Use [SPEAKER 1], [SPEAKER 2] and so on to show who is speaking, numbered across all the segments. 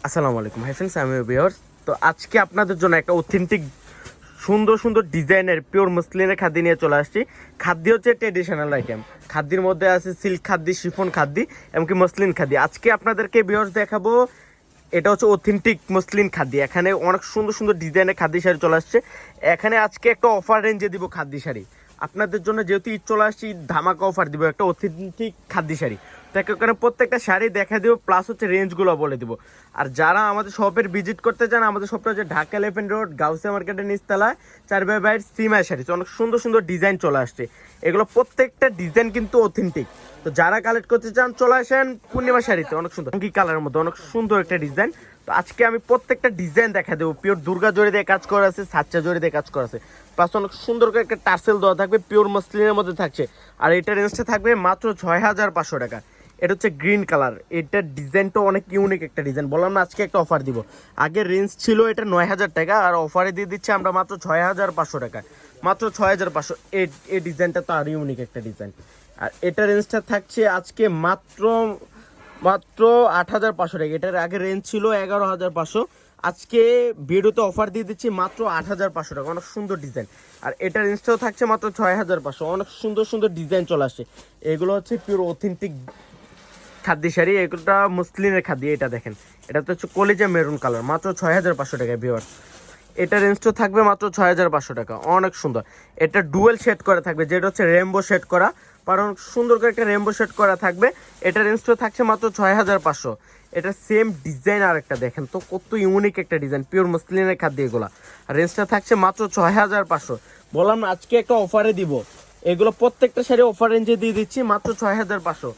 [SPEAKER 1] আসসালামু আলাইকুম hi friends, আমি ভিউয়ার্স। তো আজকে আপনাদের জন্য একটা অথেন্টিক সুন্দর সুন্দর ডিজাইনের পিওর মসলিনের খাদ্য নিয়ে চলে আসছি। খাদ্য হচ্ছে ট্রেডিশনাল আইটেম। খাদ্যের মধ্যে আছে সিল্ক খাদ্য, শিফন খাদ্য, এমনকি মসলিন খাদ্য। আজকে আপনাদেরকে ভিউয়ার্স দেখাবো, এটা হচ্ছে অথেন্টিক মসলিন খাদ্য। এখানে অনেক সুন্দর সুন্দর ডিজাইনের খাদ্য শাড়ি চলে আসছে। এখানে আজকে একটা অফার রেঞ্জে দিব খাদ্য শাড়ি আপনাদের জন্য, যেহেতু ঈদ চলে আসছে, ঈদ ধামাকা অফার দিব একটা অথেন্টিক খাদ্য শাড়ি। তাকে ওখানে প্রত্যেকটা শাড়ি দেখা দেবো, প্লাস হচ্ছে রেঞ্জগুলো বলে দিব। আর যারা আমাদের শপের ভিজিট করতে চান, আমাদের শপটা হচ্ছে ঢাকা 11 রোড, গাউসিয়া মার্কেটের নিচতলায়, 4x2 সিমাই শাড়ি। অনেক সুন্দর সুন্দর ডিজাইন চলে আসছে। এগুলো প্রত্যেকটা ডিজাইন কিন্তু অথেন্টিক। তো যারা কালেক্ট করতে চান চলে আসেন পূর্ণিমা শাড়িতে। অনেক সুন্দর কি কালারের মধ্যে অনেক সুন্দর একটা ডিজাইন। তো আজকে আমি প্রত্যেকটা ডিজাইন দেখা দেবো। পিওর দুর্গা জড়ি দিয়ে কাজ করা আছে, সাচ্চা জড়ি দিয়ে কাজ করা আছে, প্লাস অনেক সুন্দর করে একটা টার্সেল দেওয়া থাকবে, পিওর মসলিনের মধ্যে থাকছে। আর এটা রেঞ্জটা থাকবে মাত্র 6500 টাকা। এটা হচ্ছে গ্রিন কালার। এটার ডিজাইনটা অনেক ইউনিক একটা ডিজাইন। বললাম না আজকে একটা অফার দিব। আগে রেঞ্জ ছিল এটা 9000 টাকা, আর অফারে দিয়ে দিচ্ছে আমরা মাত্র 6500 টাকা। মাত্র 6500। এই ডিজাইনটা তো আর ইউনিক একটা ডিজাইন। আর এটা রেঞ্জটা থাকছে আজকে মাত্র মাত্র 8500 টাকা। এটার আগে রেঞ্জ ছিল 11500। আজকে ভিডিওতে অফার দিয়ে দিচ্ছি মাত্র 8500 টাকা। অনেক সুন্দর ডিজাইন। আর এটা রেঞ্জটাও থাকছে মাত্র 6500। অনেক সুন্দর সুন্দর ডিজাইন চলে আসে। এগুলো হচ্ছে পিওর অথেন্টিক খাদ্য শাড়ি। এগুলোটা মুসলিনের খাদ্য। এটা দেখেন, এটা তো হচ্ছে কলিজা মেরুন কালার, মাত্র 6500 টাকায় ভিউয়ার্স। এটা রেঞ্জটা থাকবে মাত্র 6500 টাকা। অনেক সুন্দর। এটা ডুয়েল শেড করা থাকবে, যেটা হচ্ছে রেমবো শেড করা, কারণ সুন্দর করে একটা রেমবো শেড করা থাকবে। এটা রেঞ্জটা থাকছে মাত্র 6500। এটা সেম ডিজাইন। আর একটা দেখেন তো কত ইউনিক একটা ডিজাইন, পিওর মসলিনের খাদ্য এগুলা। আর রেঞ্জটা থাকছে মাত্র 6500। বললাম না আজকে একটা অফারে দিব। এগুলো প্রত্যেকটা শাড়ি অফার রেঞ্জে দিয়ে দিচ্ছি মাত্র 6500।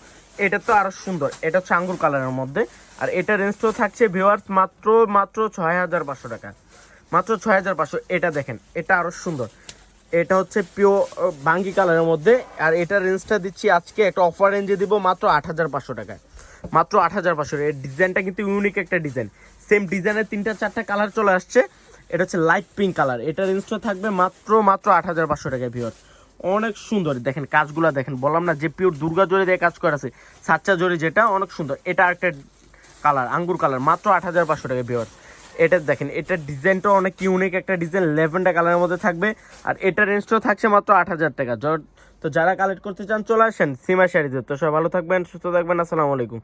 [SPEAKER 1] এটা তো আরো সুন্দর। এটা হচ্ছে আঙ্গুর কালারের মধ্যে। আর এটা রেঞ্জটাও থাকছে ভিউয়ার্স মাত্র মাত্র 6500 টাকা। মাত্র 6500। এটা দেখেন, এটা আরো সুন্দর। এটা হচ্ছে পিওর বাঙ্গি কালারের মধ্যে। আর এটা রেঞ্জটা দিচ্ছি আজকে একটা অফার রেঞ্জে দিব মাত্র 8500 টাকায়। মাত্র 8500। এই ডিজাইনটা কিন্তু ইউনিক একটা ডিজাইন। সেম ডিজাইনের 3-4টা কালার চলে আসছে। এটা হচ্ছে লাইট পিঙ্ক কালার। এটা রেঞ্জটা থাকবে মাত্র মাত্র 8500 টাকায় ভিউয়ার্স। অনেক সুন্দর। দেখেন কাজগুলা দেখেন, বললাম না যে পিওর দুর্গা জড়ি দিয়ে কাজ করা আছে, সাচ্চা জড়ি, যেটা অনেক সুন্দর। এটা একটা কালার আঙ্গুর কালার, মাত্র 8500 টাকা ভিউয়ার্স। এটা দেখেন, এটার ডিজাইনটা অনেক ইউনিক একটা ডিজাইন, ল্যাভেন্ডার কালারের মধ্যে থাকবে। আর এটা রেঞ্জটাও থাকছে মাত্র 8000 টাকা। তো যারা কালেক্ট করতে চান চলে আসেন সীমা শাড়িতে। তো সবাই ভালো থাকবেন, সুস্থ থাকবেন। আসসালামু আলাইকুম।